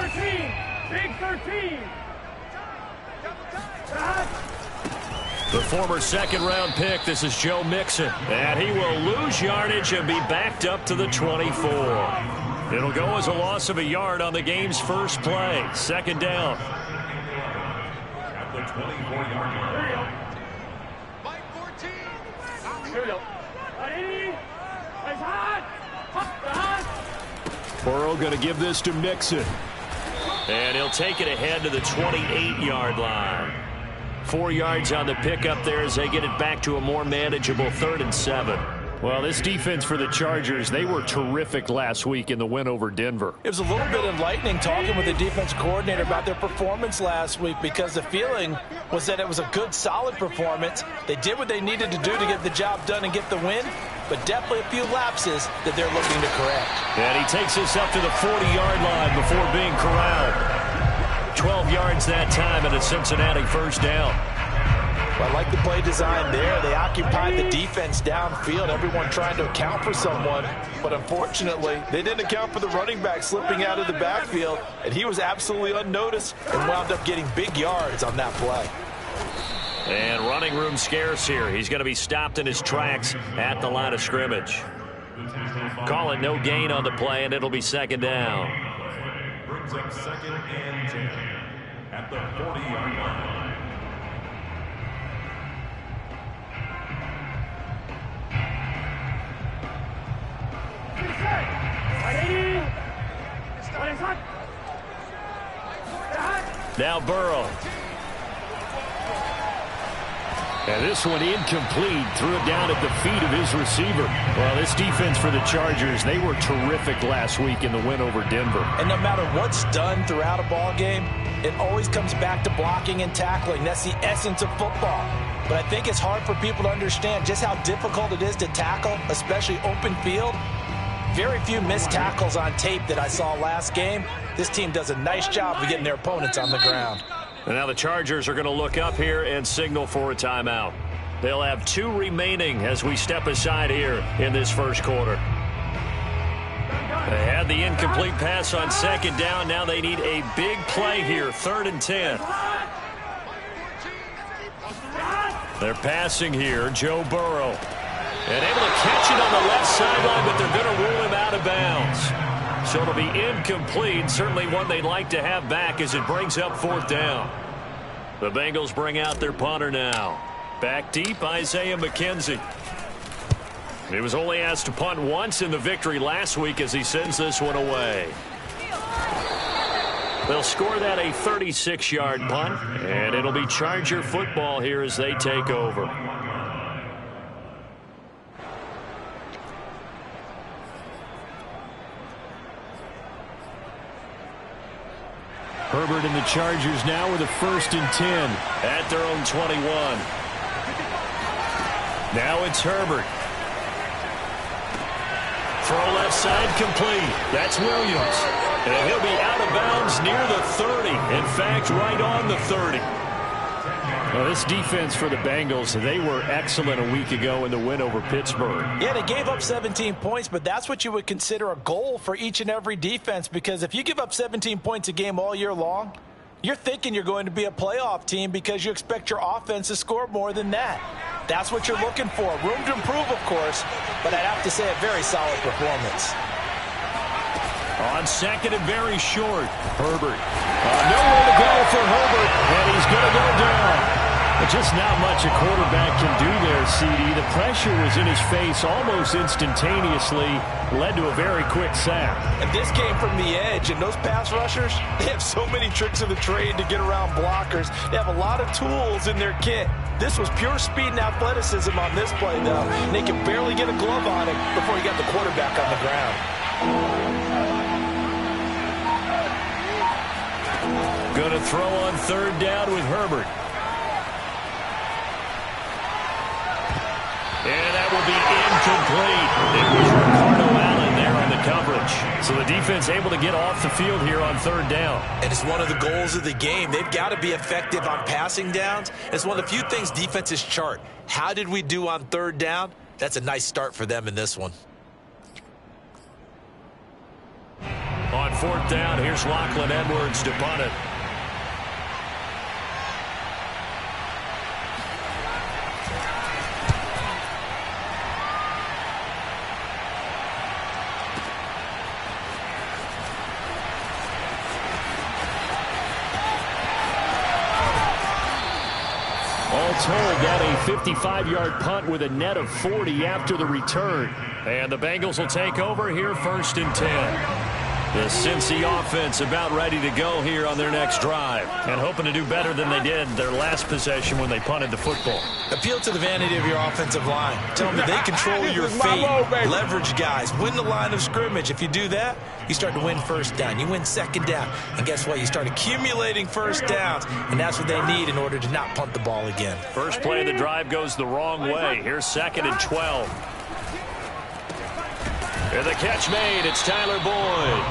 13. Big 13. The former second-round pick, this is Joe Mixon. And he will lose yardage and be backed up to the 24. It'll go as a loss of a yard on the game's first play. Second down. At the 24-yard line. By 14. Here we go. Burrow going to give this to Mixon. And he'll take it ahead to the 28-yard line. 4 yards on the pickup there as they get it back to a more manageable 3rd and 7. Well, this defense for the Chargers, they were terrific last week in the win over Denver. It was a little bit enlightening talking with the defense coordinator about their performance last week, because the feeling was that it was a good, solid performance. They did what they needed to do to get the job done and get the win, but definitely a few lapses that they're looking to correct. And he takes us up to the 40-yard line before being corralled. 12 yards that time and a Cincinnati first down. Well, I like the play design there. They occupied the defense downfield, everyone trying to account for someone. But unfortunately, they didn't account for the running back slipping out of the backfield, and he was absolutely unnoticed and wound up getting big yards on that play. And running room scarce here. He's going to be stopped in his tracks at the line of scrimmage. Call it no gain on the play, and it'll be second down. Brings up 2nd and 10 at the 40-yard line. Now Burrow. And this one incomplete. Threw it down at the feet of his receiver. Well, this defense for the Chargers, they were terrific last week in the win over Denver. And no matter what's done throughout a ball game, it always comes back to blocking and tackling. That's the essence of football. But I think it's hard for people to understand just how difficult it is to tackle, especially open field. Very few missed tackles on tape that I saw last game. This team does a nice job of getting their opponents on the ground. And now the Chargers are going to look up here and signal for a timeout. They'll have 2 remaining as we step aside here in this first quarter. They had the incomplete pass on second down. Now they need a big play here, 3rd and 10. They're passing here, Joe Burrow. And able to catch it on the left sideline, but they're going to rule him out of bounds. So it'll be incomplete. Certainly one they'd like to have back as it brings up 4th down. The Bengals bring out their punter now. Back deep, Isaiah McKenzie. He was only asked to punt once in the victory last week as he sends this one away. They'll score that a 36-yard punt, and it'll be Charger football here as they take over. Herbert and the Chargers now with a 1st and 10 at their own 21. Now it's Herbert. Throw left side complete. That's Williams. And he'll be out of bounds near the 30. In fact, right on the 30. Well, this defense for the Bengals, they were excellent a week ago in the win over Pittsburgh. Yeah, they gave up 17 points, but that's what you would consider a goal for each and every defense, because if you give up 17 points a game all year long, you're thinking you're going to be a playoff team because you expect your offense to score more than that. That's what you're looking for. Room to improve, of course, but I'd have to say a very solid performance. On second and very short, Herbert. Nowhere to go for Herbert, and he's going to go down. Just not much a quarterback can do there, CD. The pressure was in his face almost instantaneously, led to a very quick sack. And this came from the edge, and those pass rushers, they have so many tricks of the trade to get around blockers. They have a lot of tools in their kit. This was pure speed and athleticism on this play, though. And they could barely get a glove on it before he got the quarterback on the ground. Going to throw on 3rd down with Herbert. And that will be incomplete. It was Ricardo Allen there on the coverage. So the defense able to get off the field here on 3rd down. And it's one of the goals of the game. They've got to be effective on passing downs. It's one of the few things defenses chart. How did we do on 3rd down? That's a nice start for them in this one. On 4th down, here's Lachlan Edwards to punt it. All told, got a 55-yard punt with a net of 40 after the return. And the Bengals will take over here 1st and 10. The Cincy offense about ready to go here on their next drive and hoping to do better than they did their last possession when they punted the football. Appeal to the vanity of your offensive line. Tell them that they control your fate. Leverage guys. Win the line of scrimmage. If you do that, you start to win 1st down. You win 2nd down. And guess what? You start accumulating 1st downs. And that's what they need in order to not punt the ball again. First play of the drive goes the wrong way. Here's 2nd and 12. And the catch made. It's Tyler Boyd.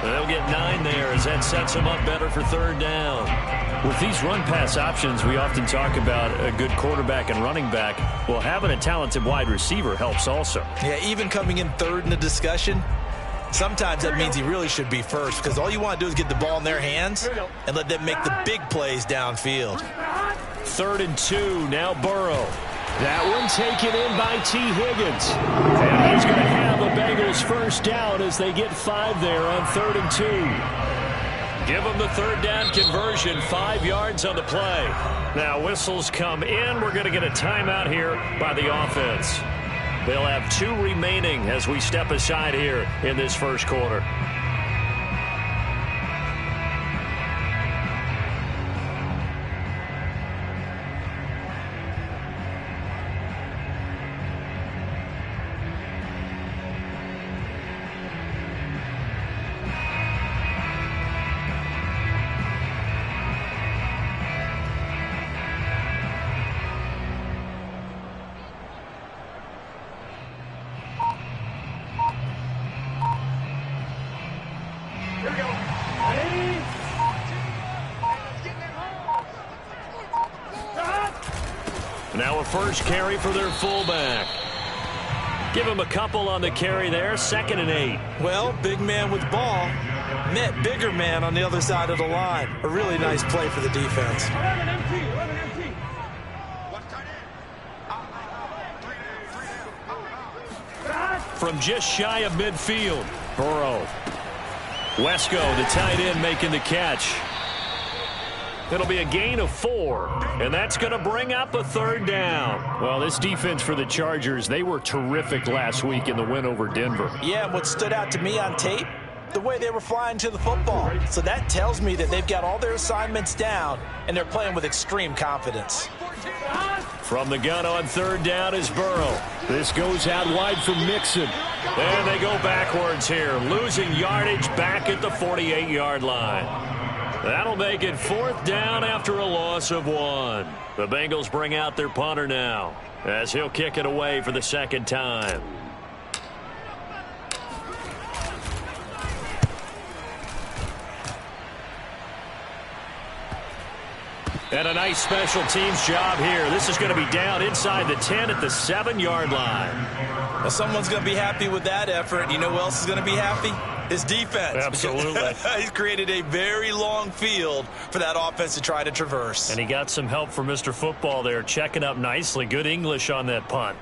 They'll get 9 there as that sets them up better for 3rd down. With these run-pass options, we often talk about a good quarterback and running back. Well, having a talented wide receiver helps also. Yeah, even coming in 3rd in the discussion, sometimes that means he really should be 1st because all you want to do is get the ball in their hands and let them make the big plays downfield. 3rd and 2, now Burrow. That one taken in by T. Higgins. And he's going to have a Bengals 1st down as they get 5 there on 3rd and 2. Give them the 3rd down conversion, 5 yards on the play. Now whistles come in. We're going to get a timeout here by the offense. They'll have 2 remaining as we step aside here in this 1st quarter. Now a first carry for their fullback. Give him a couple on the carry there. 2nd and 8. Well, big man with ball met bigger man on the other side of the line. A really nice play for the defense. From just shy of midfield, Burrow. Wesco, the tight end, making the catch. It'll be a gain of 4, and that's going to bring up a 3rd down. Well, this defense for the Chargers, they were terrific last week in the win over Denver. Yeah, and what stood out to me on tape, the way they were flying to the football. So that tells me that they've got all their assignments down, and they're playing with extreme confidence. From the gun on 3rd down is Burrow. This goes out wide from Mixon. And they go backwards here, losing yardage back at the 48-yard line. That'll make it 4th down after a loss of 1. The Bengals bring out their punter now as he'll kick it away for the 2nd time. And a nice special teams job here. This is going to be down inside the 10 at the 7-yard line. Well, someone's going to be happy with that effort. You know who else is going to be happy? His defense. Absolutely. He's created a very long field for that offense to try to traverse. And he got some help from Mr. Football there, checking up nicely. Good English on that punt.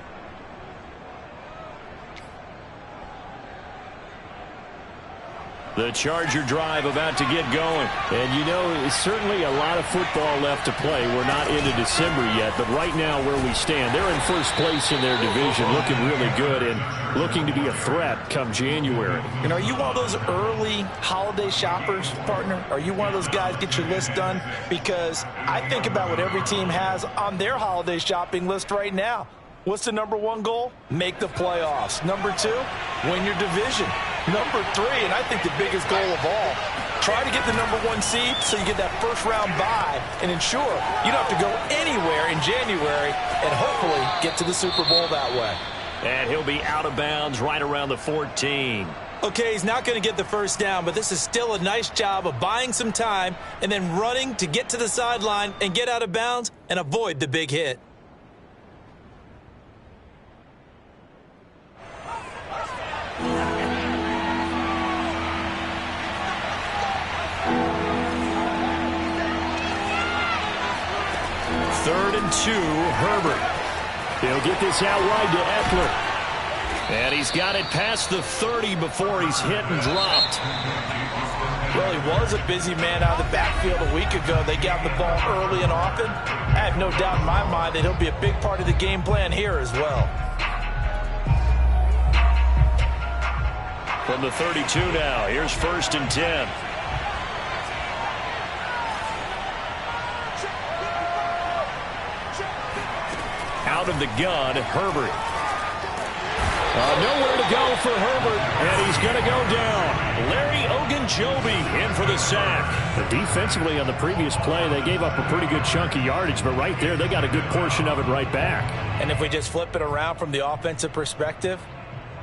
The Charger drive about to get going. And, you know, certainly a lot of football left to play. We're not into December yet, but right now where we stand, they're in 1st place in their division, looking really good and looking to be a threat come January. And are you one of those early holiday shoppers, partner? Are you one of those guys get your list done? Because I think about what every team has on their holiday shopping list right now. What's the #1 goal? Make the playoffs. #2, win your division. #3, and I think the biggest goal of all, try to get the #1 seed so you get that 1st-round bye and ensure you don't have to go anywhere in January and hopefully get to the Super Bowl that way. And he'll be out of bounds right around the 14. Okay, he's not going to get the 1st down, but this is still a nice job of buying some time and then running to get to the sideline and get out of bounds and avoid the big hit. to Herbert. He'll get this out wide to Eckler. And he's got it past the 30 before he's hit and dropped. Well, he was a busy man out of the backfield a week ago. They got the ball early and often. I have no doubt in my mind that he'll be a big part of the game plan here as well. From the 32 now, here's 1st and 10. Out of the gun, Herbert. Nowhere to go for Herbert, and he's going to go down. Larry Ogunjobi in for the sack. Defensively on the previous play, they gave up a pretty good chunk of yardage, but right there, they got a good portion of it right back. And if we just flip it around from the offensive perspective,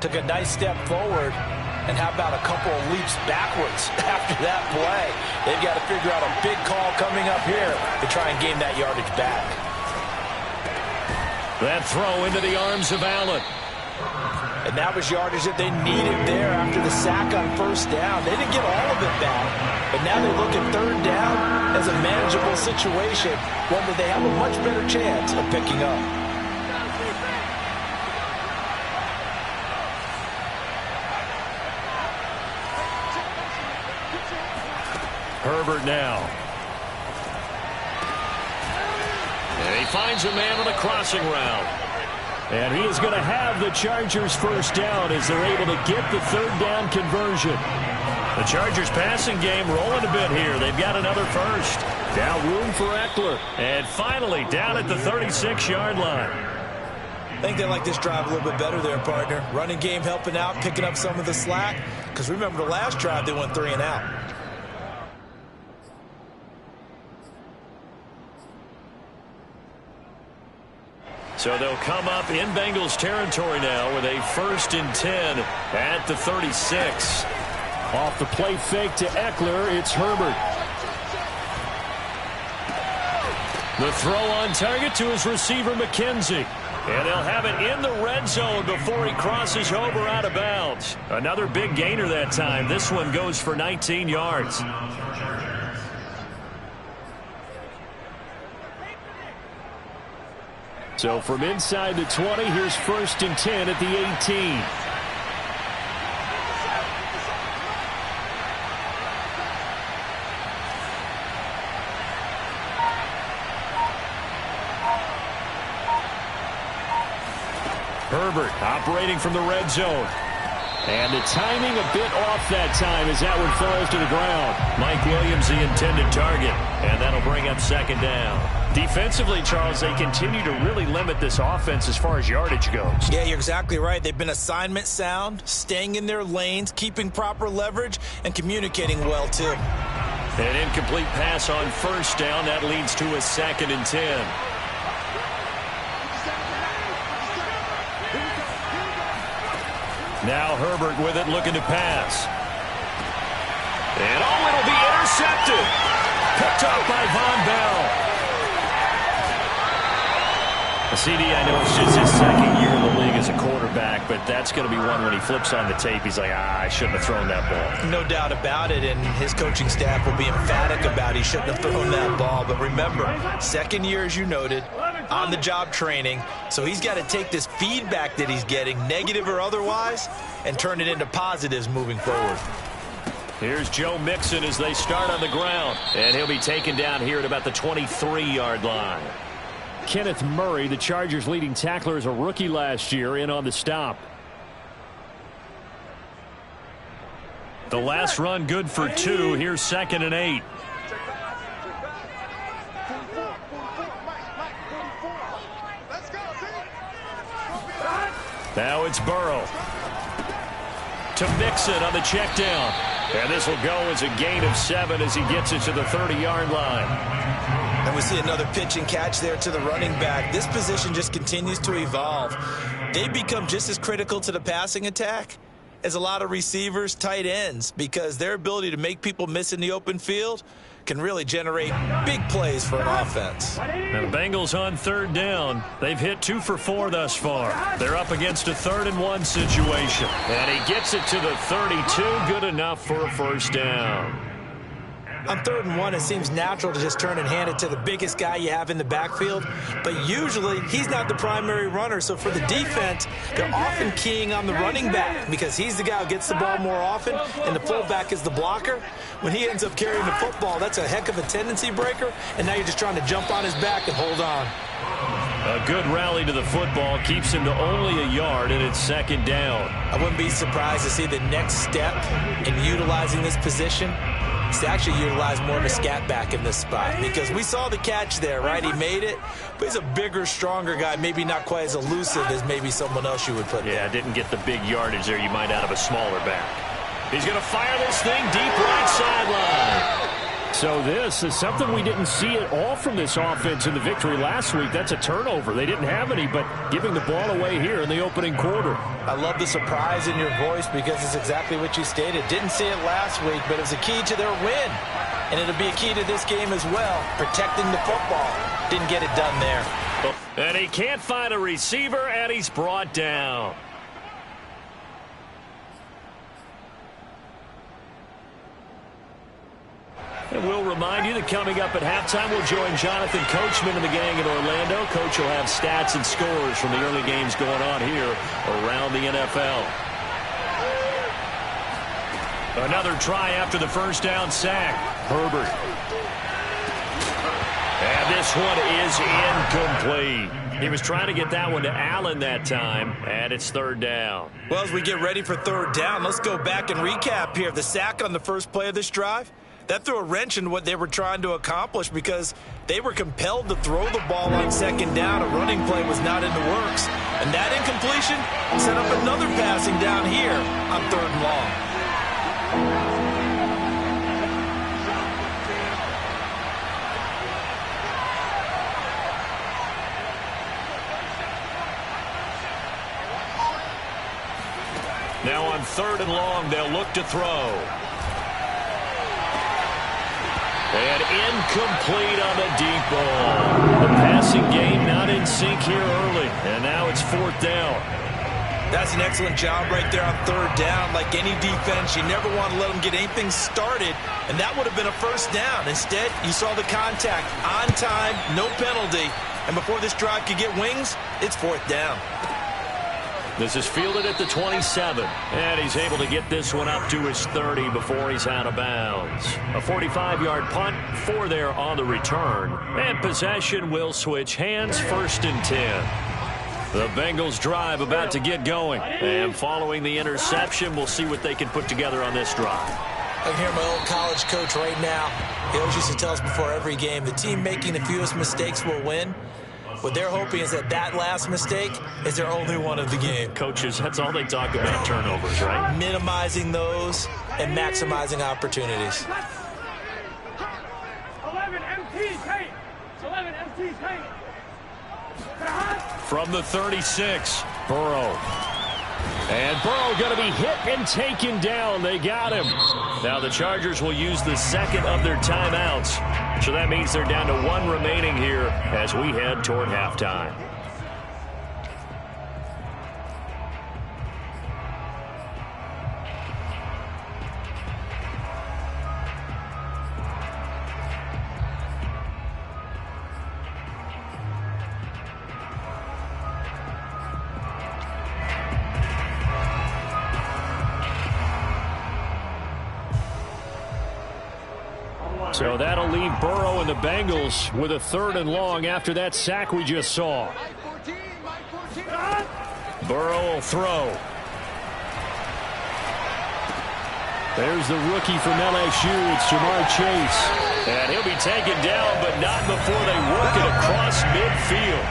took a nice step forward, and how about a couple of leaps backwards after that play? They've got to figure out a big call coming up here to try and gain that yardage back. That throw into the arms of Allen. And that was yardage that they needed there after the sack on 1st down. They didn't get all of it back, but now they look at 3rd down as a manageable situation, one that they have a much better chance of picking up. Herbert now. And he finds a man on a crossing route. And he is going to have the Chargers 1st down as they're able to get the 3rd down conversion. The Chargers passing game rolling a bit here. They've got another 1st. Now room for Eckler. And finally down at the 36-yard line. I think they like this drive a little bit better there, partner. Running game helping out, picking up some of the slack. Because remember the last drive, they went 3 and out. So they'll come up in Bengals territory now with a 1st and 10 at the 36. Off the play fake to Eckler, it's Herbert. The throw on target to his receiver, McKenzie. And they'll have it in the red zone before he crosses over out of bounds. Another big gainer that time. This one goes for 19 yards. So from inside the 20, here's 1st and 10 at the 18. Herbert operating from the red zone. And the timing a bit off that time as that one falls to the ground. Mike Williams, the intended target. And that'll bring up 2nd down. Defensively, Charles, they continue to really limit this offense as far as yardage goes. Yeah, you're exactly right. They've been assignment sound, staying in their lanes, keeping proper leverage, and communicating well, too. An incomplete pass on 1st down. That leads to a 2nd and 10. Now Herbert with it, looking to pass. And it'll be intercepted. Picked up by Von Bell. CD, I know it's just his 2nd year in the league as a quarterback, but that's going to be one when he flips on the tape. He's like, I shouldn't have thrown that ball. No doubt about it, and his coaching staff will be emphatic about he shouldn't have thrown that ball. But remember, 2nd year, as you noted, on-the-job training, so he's got to take this feedback that he's getting, negative or otherwise, and turn it into positives moving forward. Here's Joe Mixon as they start on the ground, and he'll be taken down here at about the 23-yard line. Kenneth Murray, the Chargers' leading tackler as a rookie last year, in on the stop. The last run good for 2. Here's 2nd and 8. Now it's Burrow. To Mixon on the check down. And this will go as a gain of 7 as he gets it to the 30-yard line. And we see another pitch and catch there to the running back. This position just continues to evolve. They become just as critical to the passing attack as a lot of receivers, tight ends, because their ability to make people miss in the open field can really generate big plays for an offense. Now the Bengals on 3rd down. They've hit 2 for 4 thus far. They're up against a 3rd and 1 situation. And he gets it to the 32. Good enough for a 1st down. On 3rd and 1, it seems natural to just turn and hand it to the biggest guy you have in the backfield. But usually, he's not the primary runner. So for the defense, they're often keying on the running back because he's the guy who gets the ball more often, and the fullback is the blocker. When he ends up carrying the football, that's a heck of a tendency breaker, and now you're just trying to jump on his back and hold on. A good rally to the football keeps him to only a yard, and it's 2nd down. I wouldn't be surprised to see the next step in utilizing this position is to actually utilize more of a scat back in this spot, because we saw the catch there, right? He made it, but he's a bigger, stronger guy, maybe not quite as elusive as maybe someone else you would put there. Yeah, didn't get the big yardage there you might out of a smaller back. He's going to fire this thing deep right sideline. So this is something we didn't see at all from this offense in the victory last week. That's a turnover. They didn't have any, but giving the ball away here in the opening quarter. I love the surprise in your voice because it's exactly what you stated. Didn't see it last week, but it was a key to their win. And it'll be a key to this game as well, protecting the football. Didn't get it done there. And he can't find a receiver, and he's brought down. And we'll remind you that coming up at halftime, we'll join Jonathan Coachman and the gang in Orlando. Coach will have stats and scores from the early games going on here around the NFL. Another try after the first down sack. Herbert. And this one is incomplete. He was trying to get that one to Allen that time, and it's 3rd down. Well, as we get ready for 3rd down, let's go back and recap here. The sack on the first play of this drive, that threw a wrench in what they were trying to accomplish because they were compelled to throw the ball on 2nd down. A running play was not in the works. And that incompletion set up another passing down here on 3rd and long. Now on 3rd and long, they'll look to throw. And incomplete on the deep ball. The passing game not in sync here early. And now it's 4th down. That's an excellent job right there on 3rd down. Like any defense, you never want to let them get anything started. And that would have been a 1st down. Instead, you saw the contact on time, no penalty. And before this drive could get wings, it's 4th down. This is fielded at the 27, and he's able to get this one up to his 30 before he's out of bounds. A 45-yard punt, 4 there on the return, and possession will switch hands, 1st and 10. The Bengals drive about to get going, and following the interception, we'll see what they can put together on this drive. I can hear my old college coach right now. He always used to tell us before every game, the team making the fewest mistakes will win. What they're hoping is that last mistake is their only one of the game. Coaches, that's all they talk about, turnovers, right? Minimizing those and maximizing opportunities. 11 MTs, hey! 11 MTs, hey! From the 36, Burrow. And Burrow going to be hit and taken down. They got him. Now the Chargers will use the 2nd of their timeouts. So that means they're down to 1 remaining here as we head toward halftime. So that'll leave Burrow and the Bengals with a 3rd and long after that sack we just saw. Burrow will throw. There's the rookie from LSU. It's Jamar Chase. And he'll be taken down, but not before they work it across midfield.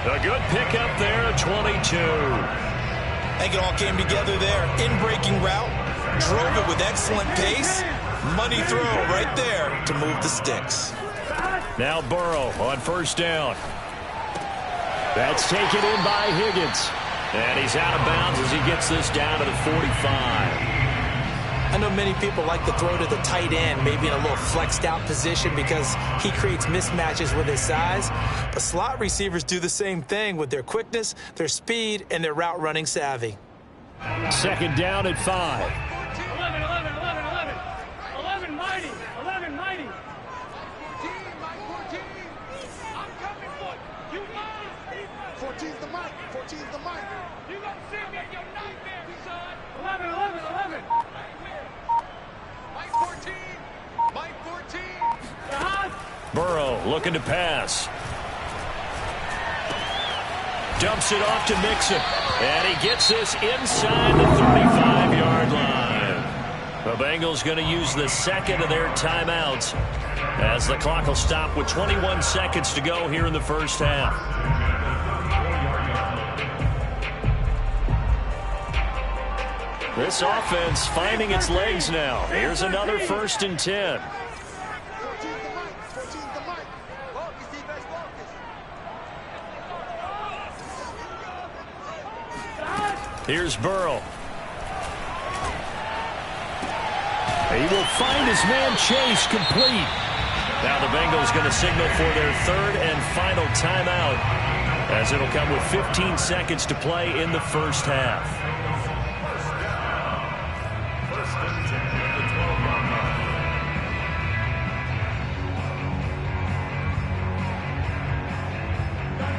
A good pickup there at 22. I think it all came together there. In-breaking route. Drove it with excellent pace. Money throw right there to move the sticks. Now Burrow on 1st down. That's taken in by Higgins. And he's out of bounds as he gets this down to the 45. I know many people like to throw to the tight end, maybe in a little flexed out position because he creates mismatches with his size. But slot receivers do the same thing with their quickness, their speed, and their route running savvy. 2nd down at 5. 11, 11, 11, 11. 11, mighty. 11, You gonna see me in your nightmare, son. 11. Mike 14. Mike 14. Burrow looking to pass. Dumps it off to Mixon. And he gets this inside the 35-yard line. The Bengals going to use the second of their timeouts as the clock will stop with 21 seconds to go here in the first half. This offense finding its legs now. Here's another 1st and 10. Here's Burrow. He will find his man Chase complete. Now the Bengals going to signal for their 3rd and final timeout as it'll come with 15 seconds to play in the first half.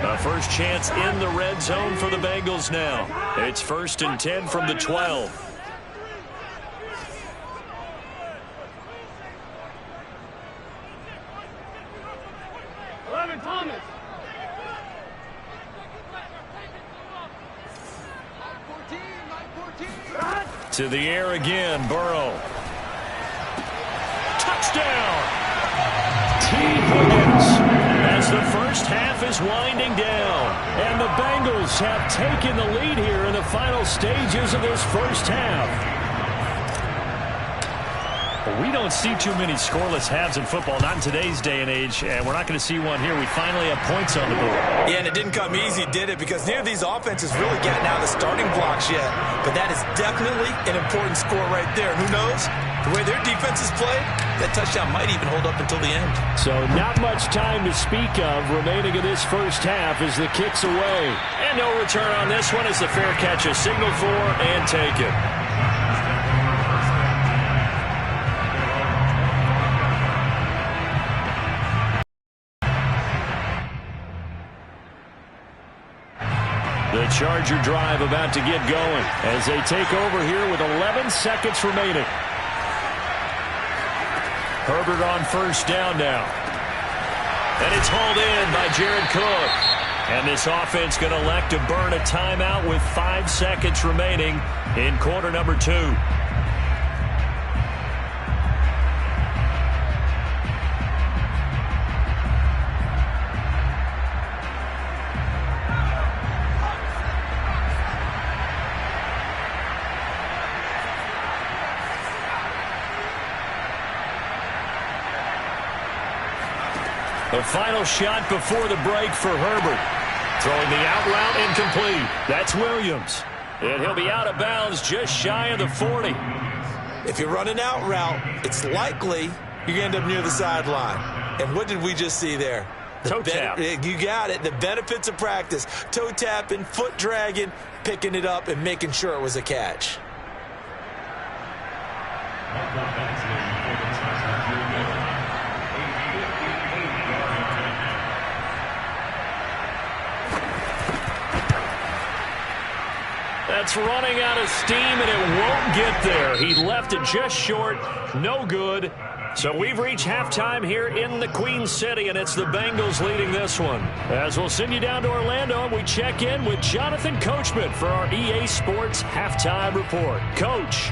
A first chance in the red zone for the Bengals now. It's 1st and 10 from the 12. To the air again, Burrow. Touchdown! T. Higgins. As the first half is winding down. And the Bengals have taken the lead here in the final stages of this first half. We don't see too many scoreless halves in football, not in today's day and age, and we're not going to see one here. We finally have points on the board. Yeah, and it didn't come easy, did it? Because neither of these offenses really getting out of the starting blocks yet. But that is definitely an important score right there. And who knows? The way their defense is played, that touchdown might even hold up until the end. So not much time to speak of remaining in this first half as the kick's away. And no return on this one as the fair catch is signaled for and taken. The Charger drive about to get going as they take over here with 11 seconds remaining. Herbert on first down now. And it's hauled in by Jared Cook. And this offense going to elect to burn a timeout with 5 seconds remaining in quarter number 2. The final shot before the break for Herbert. Throwing the out route incomplete. That's Williams. And he'll be out of bounds just shy of the 40. If you run an out route, it's likely you end up near the sideline. And what did we just see there? Toe tap. You got it. The benefits of practice. Toe tapping, foot dragging, picking it up, and making sure it was a catch. That's running out of steam, and it won't get there. He left it just short. No good. So we've reached halftime here in the Queen City, and it's the Bengals leading this one. As we'll send you down to Orlando, and we check in with Jonathan Coachman for our EA Sports Halftime Report. Coach.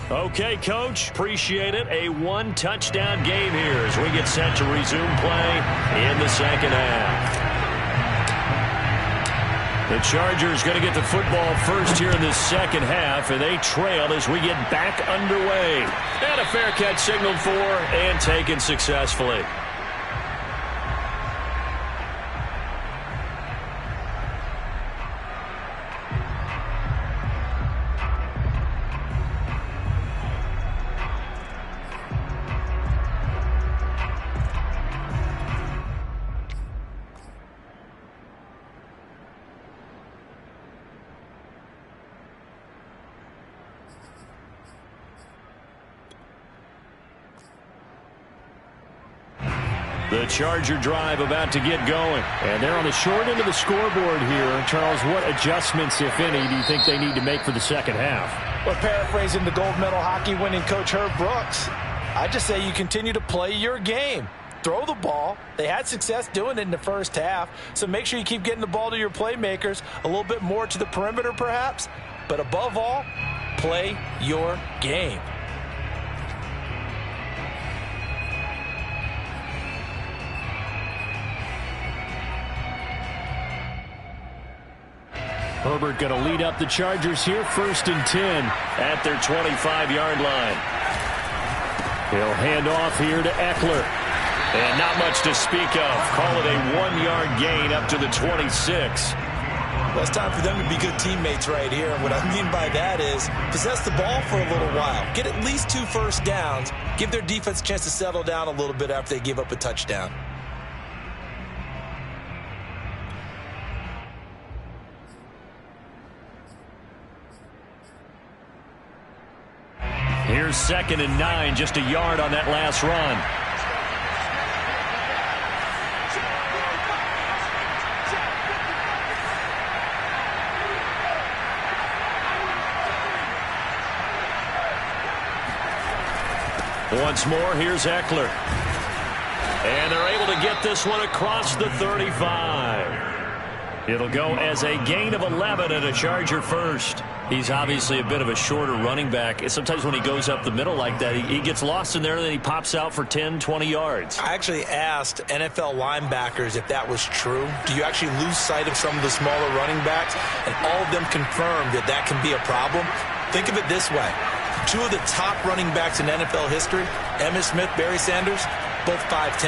Okay, Coach, appreciate it. A one-touchdown game here as we get set to resume play in the second half. The Chargers going to get the football first here in the second half, and they trail as we get back underway. And a fair catch signaled for and taken successfully. The Charger drive about to get going. And they're on the short end of the scoreboard here. Charles, what adjustments, if any, do you think they need to make for the second half? Well, paraphrasing the gold medal hockey winning coach Herb Brooks, I just say you continue to play your game. Throw the ball. They had success doing it in the first half, so make sure you keep getting the ball to your playmakers, a little bit more to the perimeter perhaps, but above all, play your game. Herbert going to lead up the Chargers here, 1st and 10 at their 25-yard line. He'll hand off here to Eckler. And not much to speak of. Call it a 1-yard gain up to the 26. Well, it's time for them to be good teammates right here. And what I mean by that is possess the ball for a little while. Get at least 2 first downs. Give their defense a chance to settle down a little bit after they give up a touchdown. Here's 2nd and 9, just a yard on that last run. Once more, here's Eckler. And they're able to get this one across the 35. It'll go as a gain of 11 and a Charger first. He's obviously a bit of a shorter running back. Sometimes when he goes up the middle like that, he gets lost in there and then he pops out for 10, 20 yards. I actually asked NFL linebackers if that was true. Do you actually lose sight of some of the smaller running backs? And all of them confirmed that that can be a problem. Think of it this way. 2 of the top running backs in NFL history, Emmitt Smith, Barry Sanders, both 5'10".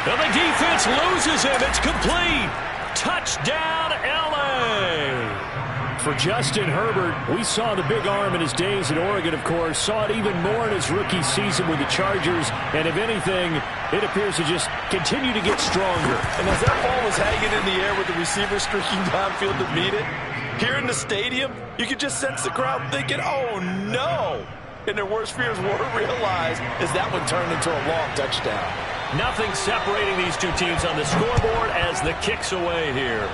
And the defense loses him. It's complete. Touchdown, L.A. For Justin Herbert, we saw the big arm in his days at Oregon, of course. Saw it even more in his rookie season with the Chargers. And if anything, it appears to just continue to get stronger. And as that ball was hanging in the air with the receiver streaking downfield to meet it, here in the stadium, you could just sense the crowd thinking, oh, no. And their worst fears were realized as that one turned into a long touchdown. Nothing separating these two teams on the scoreboard as the kick's away here.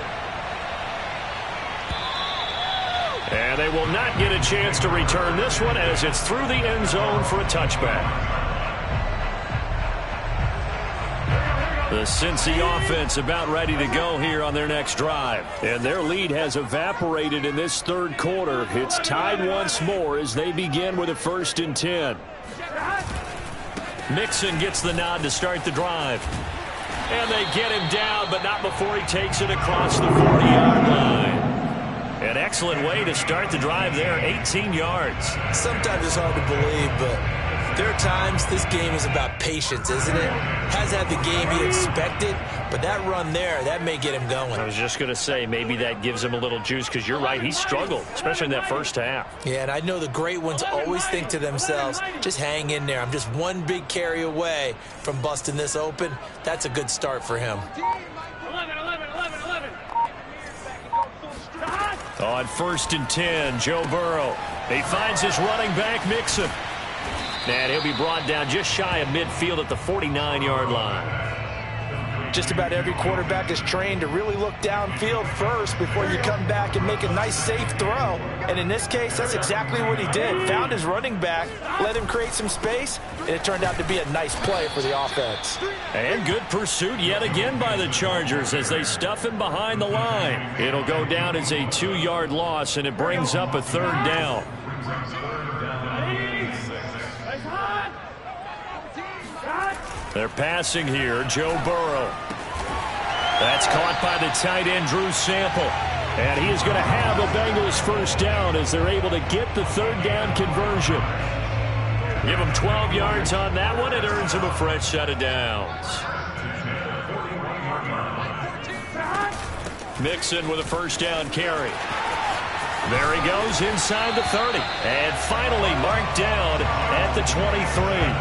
And they will not get a chance to return this one as it's through the end zone for a touchback. The Cincy offense about ready to go here on their next drive. And their lead has evaporated in this third quarter. It's tied once more as they begin with a 1st and 10. Mixon gets the nod to start the drive. And they get him down, but not before he takes it across the 40-yard line. An excellent way to start the drive there, 18 yards. Sometimes it's hard to believe, but there are times this game is about patience, isn't it? Has had the game he expected, but that run there, that may get him going. I was just going to say, maybe that gives him a little juice, because you're right, he struggled, especially in that first half. Yeah, and I know the great ones always think to themselves, just hang in there. I'm just one big carry away from busting this open. That's a good start for him. 11. On 1st and 10, Joe Burrow. He finds his running back, Mixon. And he'll be brought down just shy of midfield at the 49-yard line. Just about every quarterback is trained to really look downfield first before you come back and make a nice, safe throw. And in this case, that's exactly what he did. Found his running back, let him create some space, and it turned out to be a nice play for the offense. And good pursuit yet again by the Chargers as they stuff him behind the line. It'll go down as a 2-yard loss, and it brings up a 3rd down. They're passing here, Joe Burrow. That's caught by the tight end, Drew Sample. And he is going to have a Bengals 1st down as they're able to get the 3rd down conversion. Give him 12 yards on that one. It earns him a fresh set of downs. Mixon with a 1st down carry. There he goes inside the 30. And finally marked down at the 23.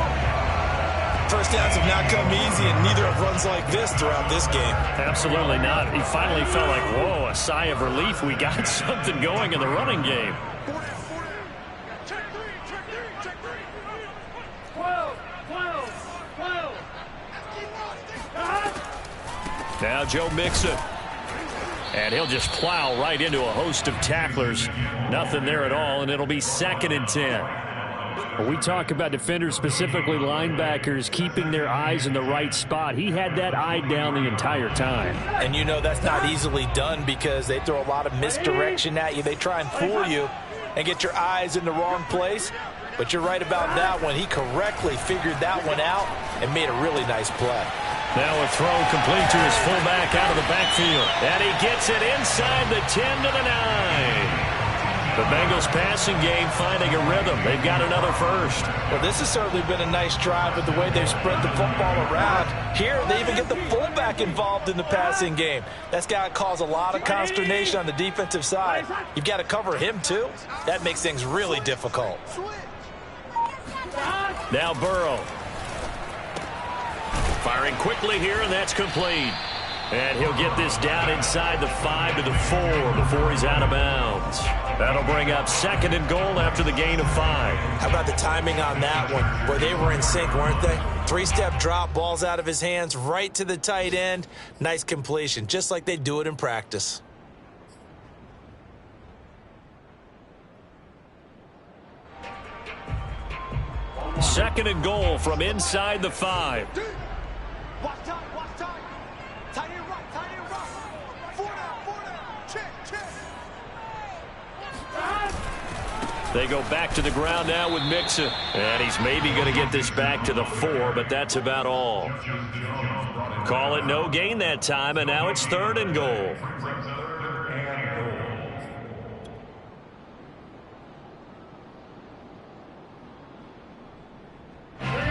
First downs have not come easy, and neither have runs like this throughout this game. Absolutely not. He finally felt like, whoa, a sigh of relief. We got something going in the running game. 12. Now Joe Mixon. And he'll just plow right into a host of tacklers. Nothing there at all, and it'll be 2nd and 10. When we talk about defenders, specifically linebackers, keeping their eyes in the right spot, he had that eye down the entire time. And you know that's not easily done because they throw a lot of misdirection at you. They try and fool you and get your eyes in the wrong place. But you're right about that one. He correctly figured that one out and made a really nice play. Now a throw complete to his fullback out of the backfield. And he gets it inside the 10 to the 9. The Bengals passing game finding a rhythm. They've got another first. Well, this has certainly been a nice drive with the way they've spread the football around. Here, they even get the fullback involved in the passing game. That's got to cause a lot of consternation on the defensive side. You've got to cover him, too. That makes things really difficult. Now Burrow. Firing quickly here, and that's complete. And he'll get this down inside the 5 to the 4 before he's out of bounds. That'll bring up 2nd and goal after the gain of 5. How about the timing on that one? Boy, they were in sync, weren't they? 3-step drop, balls out of his hands, right to the tight end. Nice completion, just like they do it in practice. Second and goal from inside the 5. Watch time, watch time. Tight end right, tight end right. 4 down. Check. They go back to the ground now with Mixon. And he's maybe going to get this back to the 4, but that's about all. Call it no gain that time, and now it's 3rd and goal.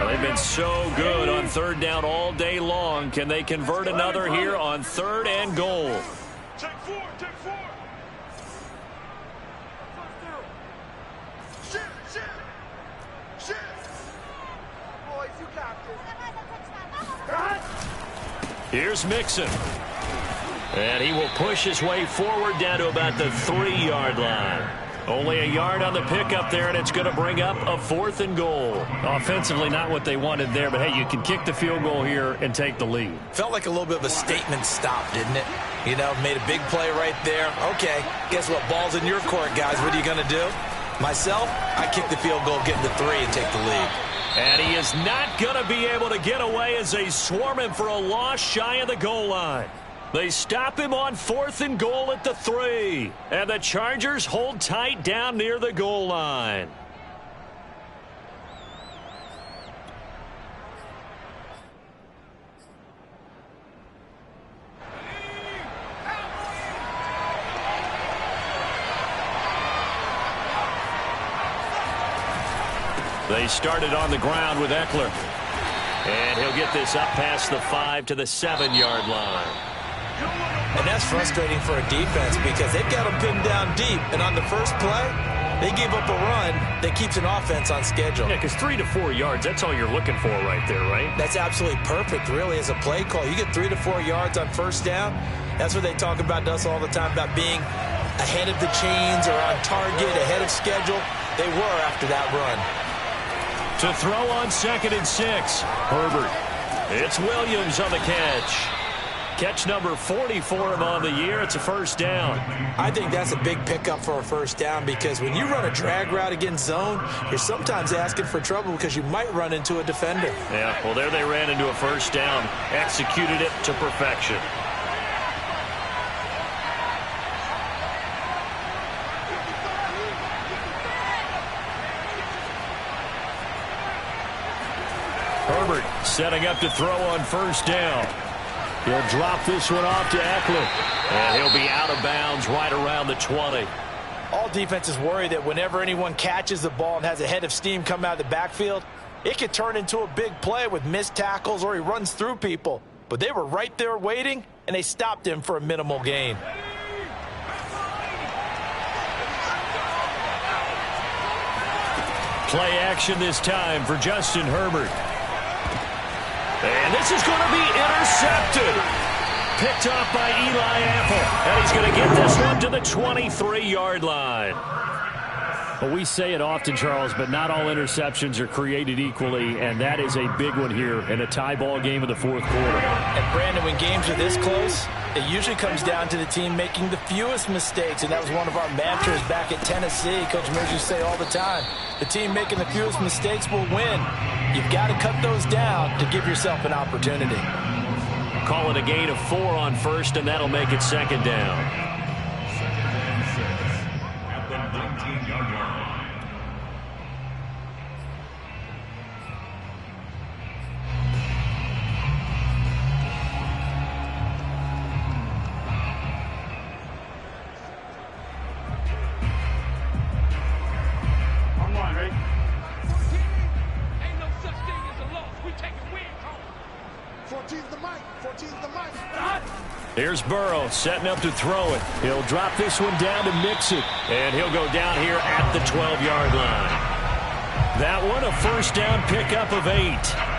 They've been so good on 3rd down all day long. Can they convert another here on 3rd and goal? Take 4. Shit. Boys, you got this. Here's Mixon. And he will push his way forward down to about the 3-yard line. Only a yard on the pickup there, and it's going to bring up a 4th and goal. Offensively, not what they wanted there, but hey, you can kick the field goal here and take the lead. Felt like a little bit of a statement stop, didn't it? You know, made a big play right there. Okay, guess what? Ball's in your court, guys. What are you going to do? Myself, I kick the field goal, get the 3, and take the lead. And he is not going to be able to get away as they swarm him for a loss shy of the goal line. They stop him on 4th and goal at the 3. And the Chargers hold tight down near the goal line. They started on the ground with Eckler. And he'll get this up past the 5 to the 7-yard line. And that's frustrating for a defense because they've got them pinned down deep. And on the first play, they gave up a run that keeps an offense on schedule. Yeah, because 3 to 4 yards, that's all you're looking for right there, right? That's absolutely perfect, really, as a play call. You get 3 to 4 yards on first down. That's what they talk about to us all the time, about being ahead of the chains or on target, ahead of schedule. They were after that run. To throw on 2nd and 6, Herbert. It's Williams on the catch. Catch number 40 for him on the year. It's a first down. I think that's a big pickup for a first down because when you run a drag route against zone, you're sometimes asking for trouble because you might run into a defender. Yeah, well, there they ran into a first down. Executed it to perfection. Herbert setting up to throw on first down. He'll drop this one off to Eckler. And he'll be out of bounds right around the 20. All defenses worry that whenever anyone catches the ball and has a head of steam come out of the backfield, it could turn into a big play with missed tackles or he runs through people. But they were right there waiting, and they stopped him for a minimal gain. Play action this time for Justin Herbert. And this is going to be intercepted. Picked off by Eli Apple. And he's going to get this one to the 23-yard line. Well, we say it often, Charles, but not all interceptions are created equally, and that is a big one here in a tie ball game in the fourth quarter. And, Brandon, when games are this close, it usually comes down to the team making the fewest mistakes, and that was one of our mantras back at Tennessee. Coach Mills used to say all the time, the team making the fewest mistakes will win. You've got to cut those down to give yourself an opportunity. Call it a gain of 4 on first, and that'll make it second down. Here's Burrow setting up to throw it. He'll drop this one down to mix it. And he'll go down here at the 12-yard line. That one a first down pickup of 8.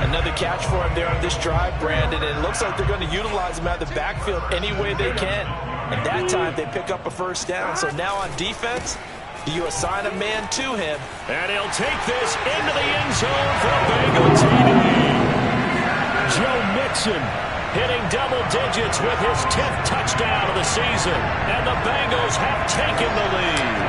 Another catch for him there on this drive, Brandon. And it looks like they're going to utilize him out of the backfield any way they can. And that time they pick up a first down. So now on defense, you assign a man to him. And he'll take this into the end zone for a Bengal TD. Joe Mixon hitting double digits with his 10th touchdown of the season. And the Bengals have taken the lead.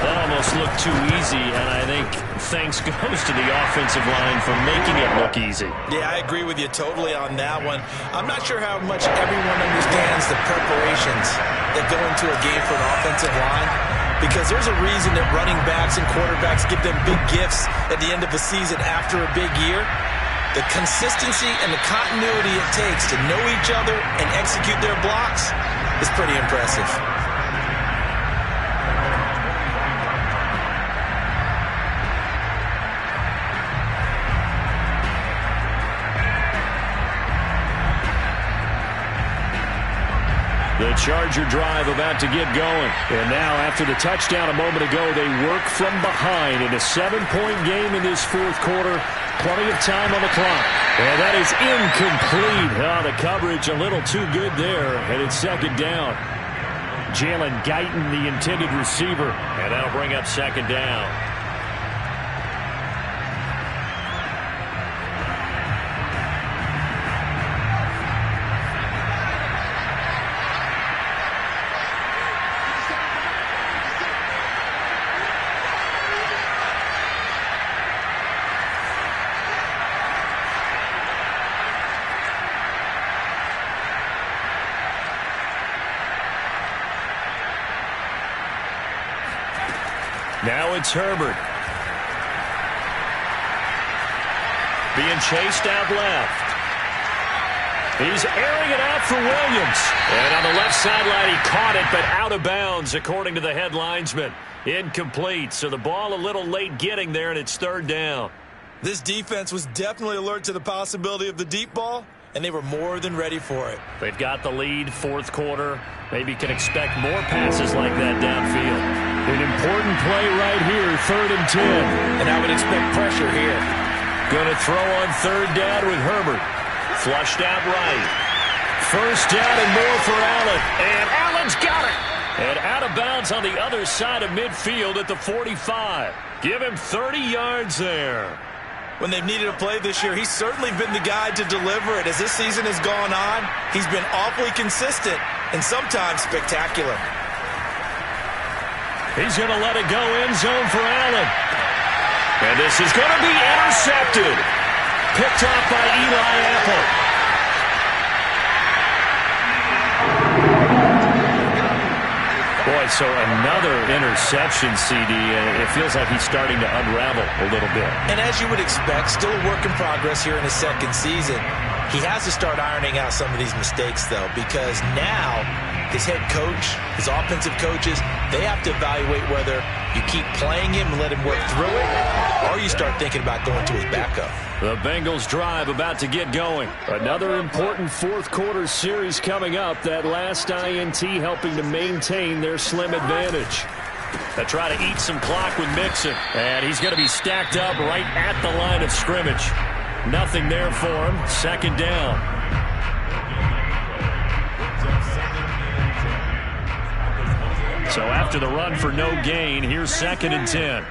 That almost looked too easy, and I think thanks goes to the offensive line for making it look easy. Yeah, I agree with you totally on that one. I'm not sure how much everyone understands the preparations that go into a game for an offensive line, because there's a reason that running backs and quarterbacks give them big gifts at the end of the season after a big year. The consistency and the continuity it takes to know each other and execute their blocks is pretty impressive. The Charger drive about to get going. And now, after the touchdown a moment ago, they work from behind in a 7-point game in this fourth quarter. Plenty of time on the clock. And that is incomplete. Oh, the coverage a little too good there, and it's second down. Jalen Guyton, the intended receiver. And that'll bring up second down. Now it's Herbert. Being chased out left. He's airing it out for Williams. And on the left sideline, he caught it, but out of bounds, according to the head linesman. Incomplete. So the ball a little late getting there, and it's third down. This defense was definitely alert to the possibility of the deep ball, and they were more than ready for it. They've got the lead, fourth quarter. Maybe can expect more passes like that downfield. An important play right here, 3rd and 10. And I would expect pressure here. Going to throw on third down with Herbert. Flushed out right. First down and more for Allen. And Allen's got it. And out of bounds on the other side of midfield at the 45. Give him 30 yards there. When they've needed a play this year, he's certainly been the guy to deliver it. As this season has gone on, he's been awfully consistent and sometimes spectacular. He's going to let it go end zone for Allen. And this is going to be intercepted. Picked off by Eli Apple. Boy, so another interception, CD. It feels like he's starting to unravel a little bit. And as you would expect, still a work in progress here in his second season. He has to start ironing out some of these mistakes, though, because now his head coach, his offensive coaches, they have to evaluate whether you keep playing him and let him work through it, or you start thinking about going to his backup. The Bengals drive about to get going. Another important fourth quarter series coming up. That last INT helping to maintain their slim advantage. They try to eat some clock with Mixon. And he's going to be stacked up right at the line of scrimmage. Nothing there for him. Second down. So after the run for no gain, here's 2nd and 10.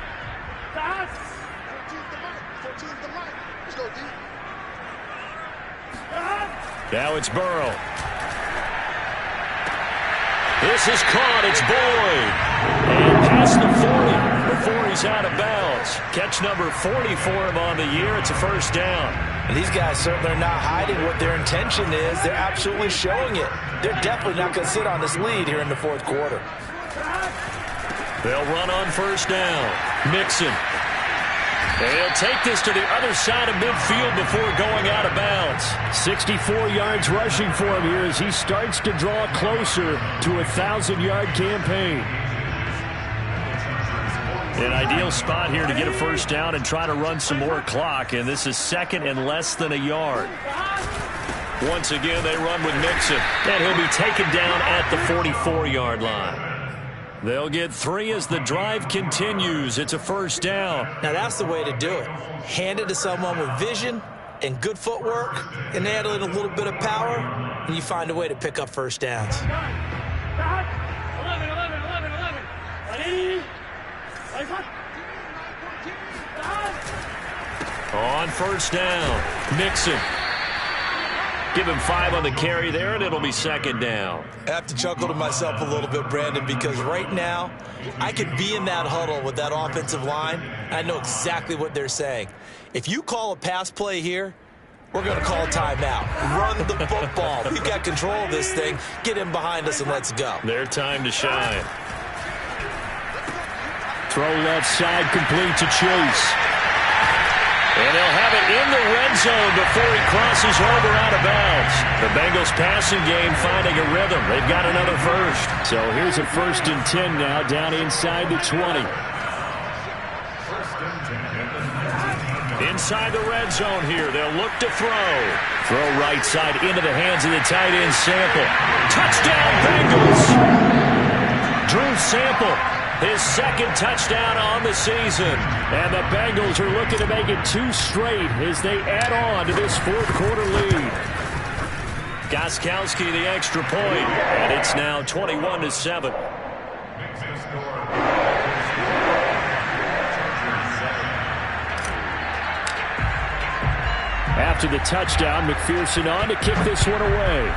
Now it's Burrow. This is caught. It's Boyd. And past the 40 before he's out of bounds. Catch number 40 for him on the year. It's a first down. And these guys certainly are not hiding what their intention is. They're absolutely showing it. They're definitely not going to sit on this lead here in the 4th quarter. They'll run on first down. Mixon. They'll take this to the other side of midfield before going out of bounds. 64 yards rushing for him here as he starts to draw closer to a 1,000-yard campaign. An ideal spot here to get a first down and try to run some more clock, and this is 2nd and less than a yard. Once again, they run with Mixon, and he'll be taken down at the 44-yard line. They'll get 3 as the drive continues. It's a first down. Now that's the way to do it. Hand it to someone with vision and good footwork and add in a little bit of power, and you find a way to pick up first downs. 11. On first down, Mixon. Give him 5 on the carry there, and it'll be 2nd down. I have to chuckle to myself a little bit, Brandon, because right now I could be in that huddle with that offensive line. I know exactly what they're saying. If you call a pass play here, we're going to call a timeout. Run the football. We've got control of this thing. Get in behind us and let's go. Their time to shine. Throw left side, complete to Chase. And they'll have it in the red zone before he crosses over out of bounds. The Bengals passing game finding a rhythm. They've got another first. So here's a 1st and 10 now down inside the 20. Inside the red zone here. They'll look to throw. Throw right side into the hands of the tight end Sample. Touchdown Bengals. Drew Sample. His 2nd touchdown on the season. And the Bengals are looking to make it 2 straight as they add on to this 4th quarter lead. Gostkowski the extra point. And it's now 21-7. After the touchdown, McPherson on to kick this one away.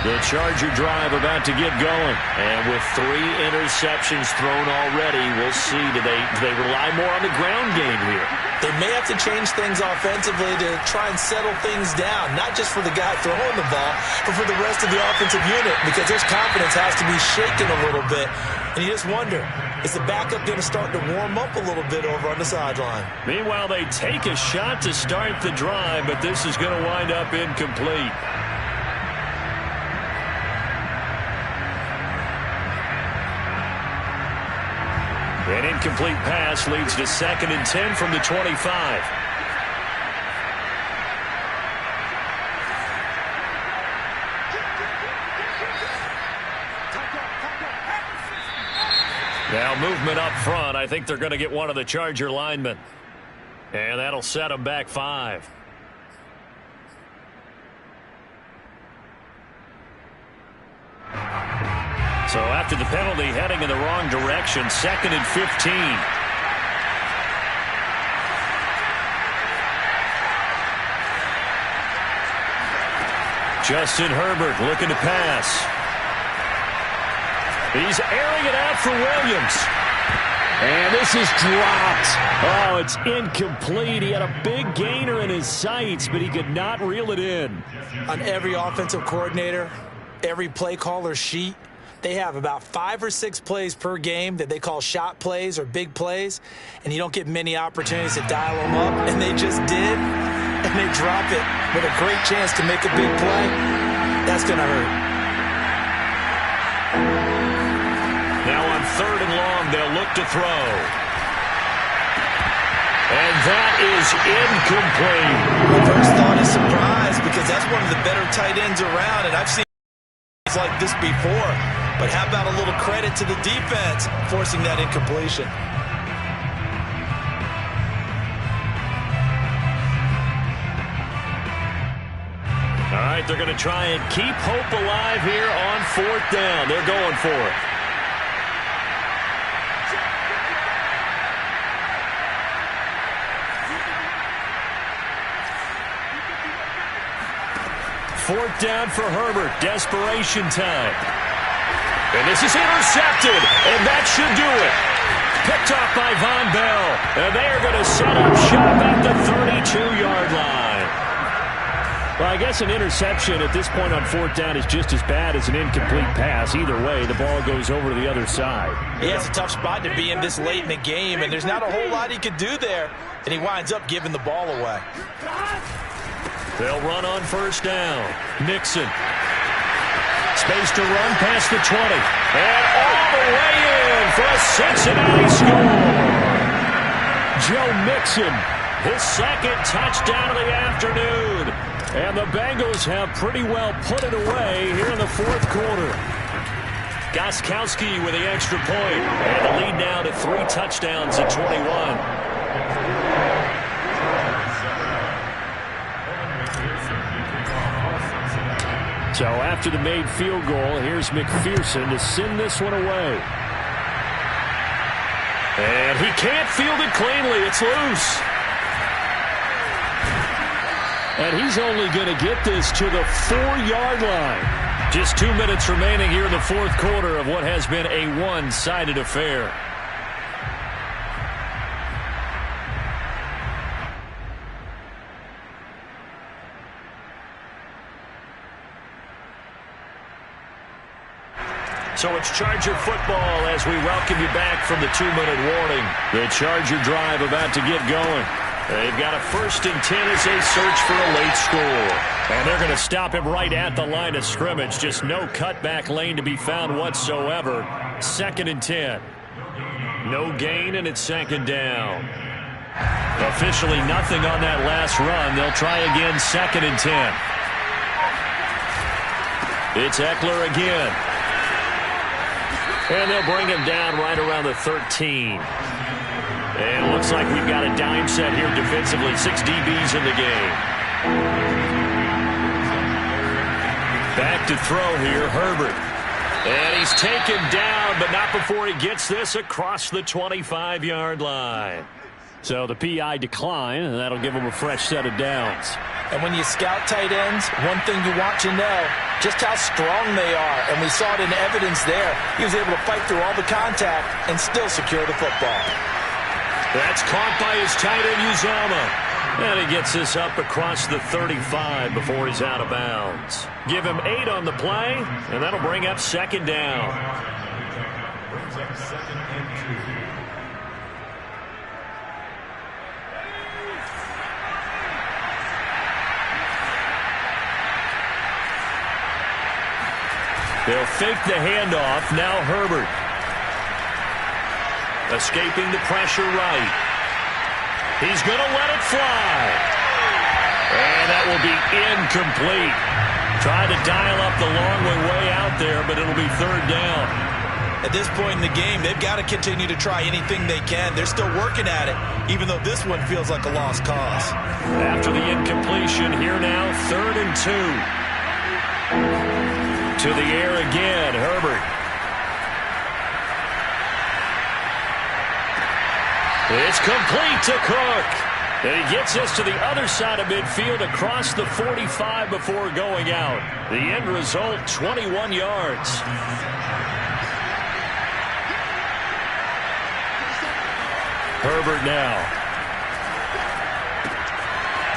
The Charger drive about to get going. And with 3 interceptions thrown already, we'll see. Do they rely more on the ground game here? They may have to change things offensively to try and settle things down, not just for the guy throwing the ball, but for the rest of the offensive unit, because his confidence has to be shaken a little bit. And you just wonder, is the backup going to start to warm up a little bit over on the sideline? Meanwhile, they take a shot to start the drive, but this is going to wind up incomplete. An incomplete pass leads to 2nd and 10 from the 25. Now movement up front. I think they're going to get one of the Charger linemen. And that'll set them back 5. So after the penalty, heading in the wrong direction, 2nd and 15. Justin Herbert looking to pass. He's airing it out for Williams. And this is dropped. Oh, it's incomplete. He had a big gainer in his sights, but he could not reel it in. On every offensive coordinator, every play caller sheet, they have about 5 or 6 plays per game that they call shot plays or big plays, and you don't get many opportunities to dial them up, and they just did, and they drop it with a great chance to make a big play. That's going to hurt. Now on 3rd and long, they'll look to throw. And that is incomplete. My first thought is surprise, because that's one of the better tight ends around, and I've seen like this before. But how about a little credit to the defense forcing that incompletion? All right, they're going to try and keep hope alive here on 4th down. They're going for it. Fourth down for Herbert. Desperation time. And this is intercepted. And that should do it. Picked off by Von Bell. And they are going to set up shop at the 32-yard line. Well, I guess an interception at this point on 4th down is just as bad as an incomplete pass. Either way, the ball goes over to the other side. Yeah, it's a tough spot to be in this late in the game, and there's not a whole lot he could do there. And he winds up giving the ball away. They'll run on 1st down. Mixon. Space to run past the 20. And all the way in for a Cincinnati score. Joe Mixon, his 2nd touchdown of the afternoon. And the Bengals have pretty well put it away here in the 4th quarter. Gostkowski with the extra point. And the lead now to 3 touchdowns at 21. So after the made field goal, here's McPherson to send this one away. And he can't field it cleanly. It's loose. And he's only going to get this to the 4-yard line. Just 2 minutes remaining here in the 4th quarter of what has been a one-sided affair. So it's Charger football as we welcome you back from the 2-minute warning. The Charger drive about to get going. They've got a 1st and 10 as they search for a late score. And they're going to stop him right at the line of scrimmage. Just no cutback lane to be found whatsoever. 2nd and 10. No gain, and it's 2nd down. Officially nothing on that last run. They'll try again, 2nd and 10. It's Eckler again. And they'll bring him down right around the 13. And it looks like we've got a dime set here defensively. 6 DBs in the game. Back to throw here, Herbert. And he's taken down, but not before he gets this across the 25-yard line. So the PI decline, and that'll give him a fresh set of downs. And when you scout tight ends, one thing you want to know, just how strong they are. And we saw it in evidence there. He was able to fight through all the contact and still secure the football. That's caught by his tight end, Uzama. And he gets this up across the 35 before he's out of bounds. Give him 8 on the play, and that'll bring up 2nd down. Brings up 2nd and 2. They'll fake the handoff. Now Herbert. Escaping the pressure right. He's going to let it fly. And that will be incomplete. Trying to dial up the long way out there, but it'll be 3rd down. At this point in the game, they've got to continue to try anything they can. They're still working at it, even though this one feels like a lost cause. After the incompletion, here now, 3rd and 2. To the air again, Herbert. It's complete to Cook. And he gets us to the other side of midfield across the 45 before going out. The end result, 21 yards. Herbert now.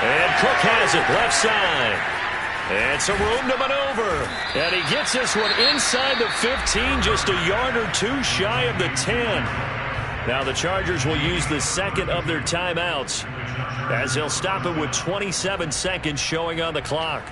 And Cook has it, left side. And some room to maneuver. And he gets this one inside the 15, just a yard or 2 shy of the 10. Now the Chargers will use the 2nd of their timeouts as they'll stop it with 27 seconds showing on the clock.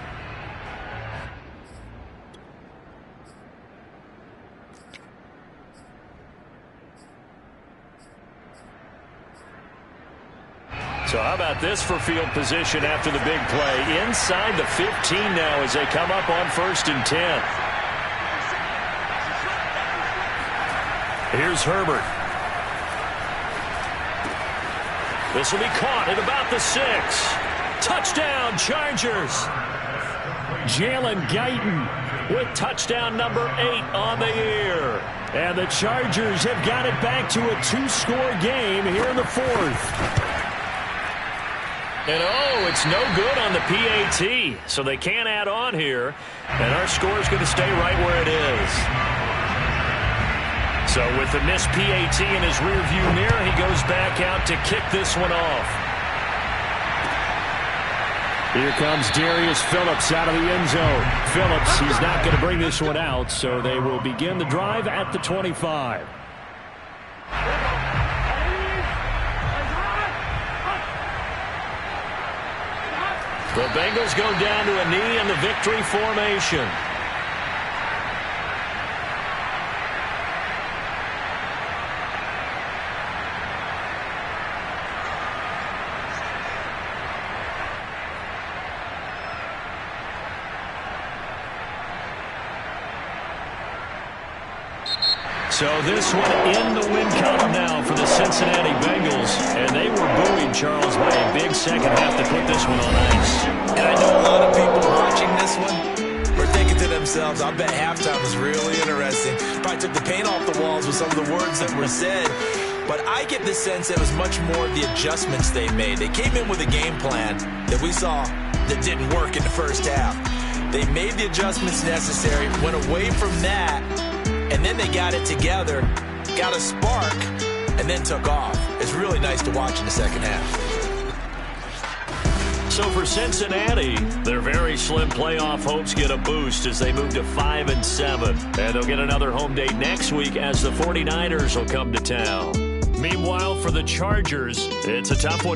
So how about this for field position after the big play? Inside the 15 now as they come up on 1st and 10. Here's Herbert. This will be caught at about the 6. Touchdown, Chargers. Jalen Guyton with touchdown number 8 on the year. And the Chargers have got it back to a 2-score game here in the 4th. And oh, it's no good on the PAT. So they can't add on here. And our score is going to stay right where it is. So with the missed PAT in his rearview mirror, he goes back out to kick this one off. Here comes Darius Phillips out of the end zone. Phillips, he's not going to bring this one out, so they will begin the drive at the 25. The Bengals go down to a knee in the victory formation. So this one in the win column now for the Cincinnati Bengals. And they were buoyed, Charles, by a big second half to put this one on ice. And I know a lot of people watching this one were thinking to themselves, I bet halftime was really interesting. Probably took the paint off the walls with some of the words that were said. But I get the sense it was much more the adjustments they made. They came in with a game plan that we saw that didn't work in the first half. They made the adjustments necessary, went away from that, and then they got it together, got a spark, and then took off. It's really nice to watch in the second half. So for Cincinnati, their very slim playoff hopes get a boost as they move to 5-7. And they'll get another home date next week as the 49ers will come to town. Meanwhile, for the Chargers, it's a tough one.